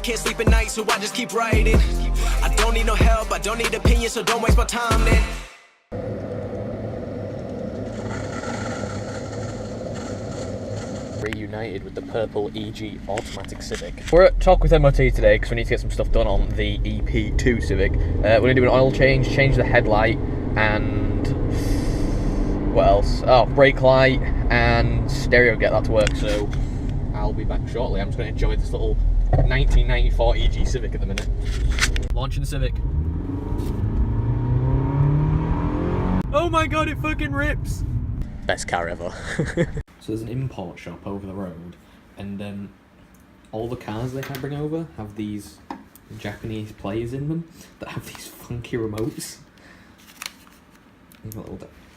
can't sleep at night, so I just keep writing. I don't need no help, I don't need opinions, so don't waste my time then. Reunited with the purple EG automatic Civic. We're at Tockwith MOT today because we need to get some stuff done on the EP2 Civic. We're going to do an oil change, change the headlight, and what else? Oh, brake light and stereo, get that to work, so I'll be back shortly. I'm just going to enjoy this little 1994 EG Civic at the minute. Launching the Civic. Oh my god, it fucking rips! Best car ever. So there's an import shop over the road, and all the cars they can bring over have these Japanese players in them that have these funky remotes.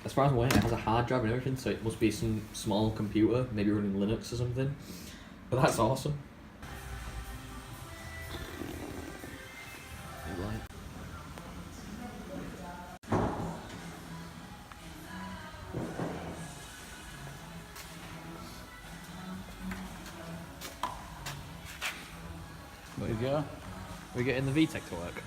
As far as I'm aware, it has a hard drive and everything, so it must be some small computer, maybe running Linux or something. But that's awesome. There we go. We're getting the VTEC to work.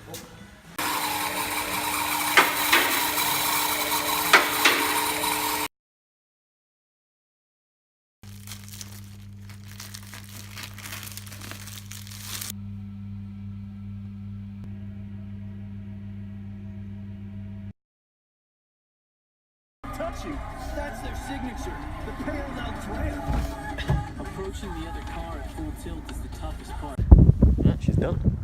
Touching, that's their signature. The parallel twin. Approaching the other car at full tilt is the toughest part. Yeah, she's done.